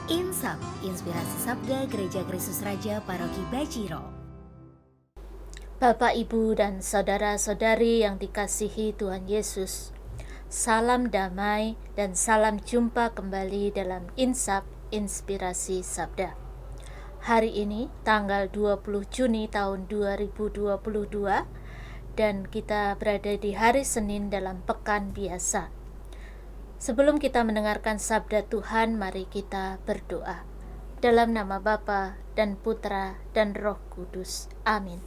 Insap, Inspirasi Sabda Gereja Kristus Raja Paroki Bajiro. Bapak, Ibu, dan saudara-saudari yang dikasihi Tuhan Yesus, salam damai dan salam jumpa kembali dalam Insap, Inspirasi Sabda. Hari ini tanggal 20 Juni tahun 2022 dan kita berada di hari Senin dalam pekan biasa. Sebelum kita mendengarkan sabda Tuhan, mari kita berdoa. Dalam nama Bapa dan Putra dan Roh Kudus. Amin.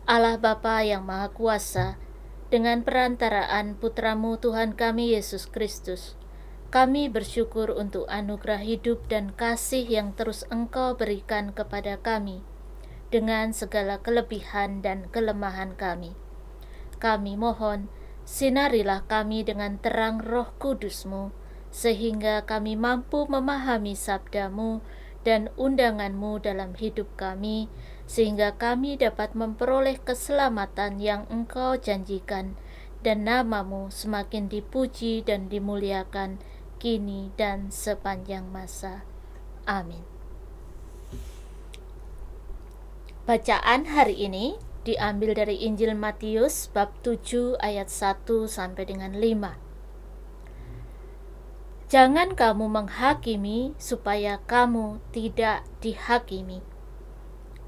Allah Bapa yang Maha Kuasa, dengan perantaraan Putramu Tuhan kami Yesus Kristus, kami bersyukur untuk anugerah hidup dan kasih yang terus Engkau berikan kepada kami, dengan segala kelebihan dan kelemahan kami. Kami mohon, sinarilah kami dengan terang Roh Kudus-Mu, sehingga kami mampu memahami sabda-Mu dan undangan-Mu dalam hidup kami, sehingga kami dapat memperoleh keselamatan yang Engkau janjikan, dan nama-Mu semakin dipuji dan dimuliakan, kini dan sepanjang masa. Amin. Bacaan hari ini diambil dari Injil Matius bab 7 ayat 1 sampai dengan 5. Jangan kamu menghakimi supaya kamu tidak dihakimi.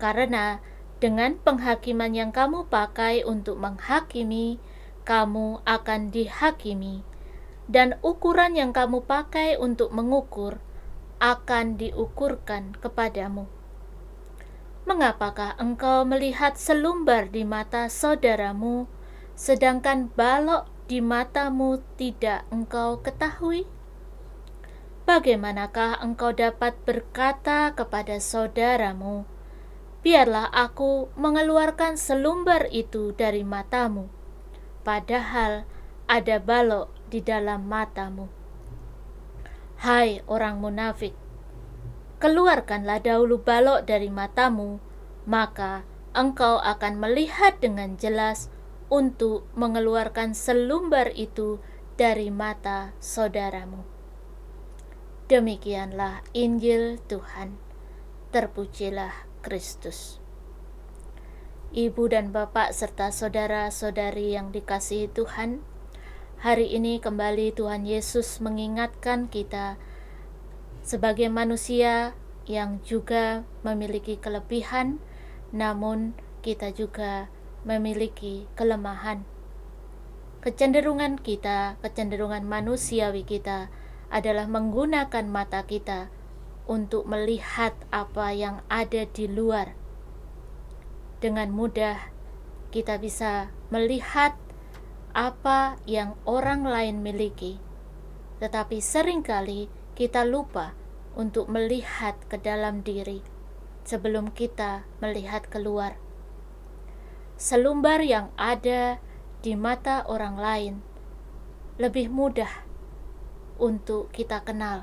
Karena dengan penghakiman yang kamu pakai untuk menghakimi, kamu akan dihakimi, dan ukuran yang kamu pakai untuk mengukur akan diukurkan kepadamu. Mengapakah engkau melihat selumbar di mata saudaramu, sedangkan balok di matamu tidak engkau ketahui? Bagaimanakah engkau dapat berkata kepada saudaramu, biarlah aku mengeluarkan selumbar itu dari matamu, padahal ada balok di dalam matamu? Hai orang munafik, keluarkanlah dahulu balok dari matamu, maka engkau akan melihat dengan jelas untuk mengeluarkan selumbar itu dari mata saudaramu. Demikianlah Injil Tuhan. Terpujilah Kristus. Ibu dan Bapak serta saudara-saudari yang dikasihi Tuhan, hari ini kembali Tuhan Yesus mengingatkan kita sebagai manusia yang juga memiliki kelebihan, namun kita juga memiliki kelemahan. Kecenderungan kita, kecenderungan manusiawi kita adalah menggunakan mata kita untuk melihat apa yang ada di luar. Dengan mudah kita bisa melihat apa yang orang lain miliki, tetapi seringkali kita lupa untuk melihat ke dalam diri sebelum kita melihat keluar. Selumbar yang ada di mata orang lain lebih mudah untuk kita kenal,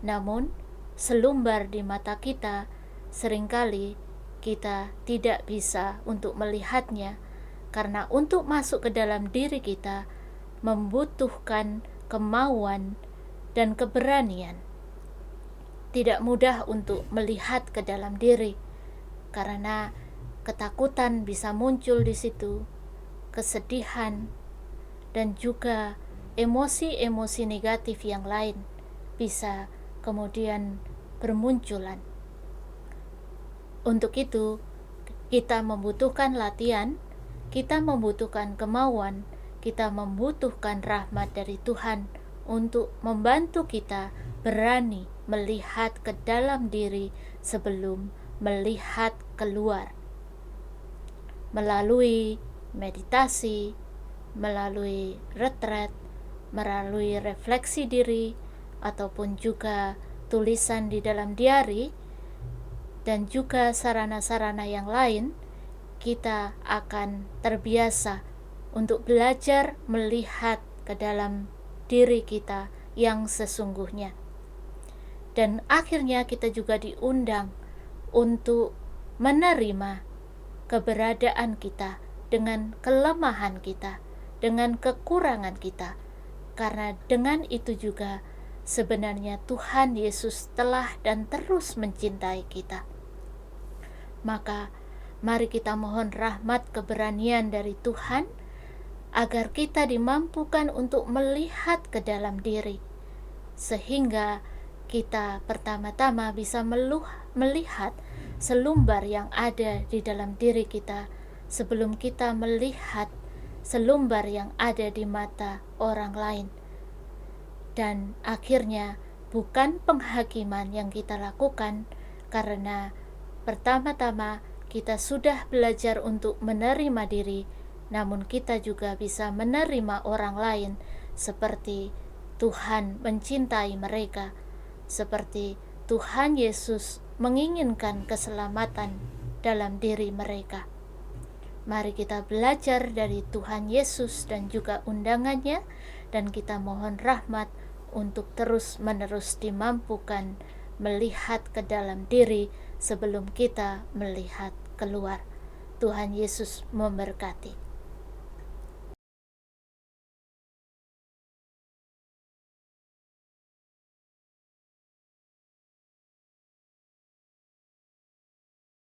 namun selumbar di mata kita seringkali kita tidak bisa untuk melihatnya, karena untuk masuk ke dalam diri kita membutuhkan kemauan dan keberanian. Tidak mudah untuk melihat ke dalam diri, karena ketakutan bisa muncul di situ, kesedihan, dan juga emosi-emosi negatif yang lain bisa kemudian bermunculan. Untuk itu, kita membutuhkan latihan, kita membutuhkan kemauan, kita membutuhkan rahmat dari Tuhan untuk membantu kita berani melihat ke dalam diri sebelum melihat keluar. Melalui meditasi, melalui retret, melalui refleksi diri, ataupun juga tulisan di dalam diari, dan juga sarana-sarana yang lain, kita akan terbiasa untuk belajar melihat ke dalam diri kita yang sesungguhnya. Dan akhirnya kita juga diundang untuk menerima keberadaan kita dengan kelemahan kita, dengan kekurangan kita, karena dengan itu juga sebenarnya Tuhan Yesus telah dan terus mencintai kita. Maka mari kita mohon rahmat keberanian dari Tuhan, agar kita dimampukan untuk melihat ke dalam diri, sehingga kita pertama-tama bisa melihat selumbar yang ada di dalam diri kita sebelum kita melihat selumbar yang ada di mata orang lain. Dan akhirnya bukan penghakiman yang kita lakukan, karena pertama-tama kita sudah belajar untuk menerima diri, namun kita juga bisa menerima orang lain seperti Tuhan mencintai mereka, seperti Tuhan Yesus menginginkan keselamatan dalam diri mereka. Mari kita belajar dari Tuhan Yesus dan juga undangannya, dan kita mohon rahmat untuk terus-menerus dimampukan melihat ke dalam diri sebelum kita melihat keluar. Tuhan Yesus memberkati.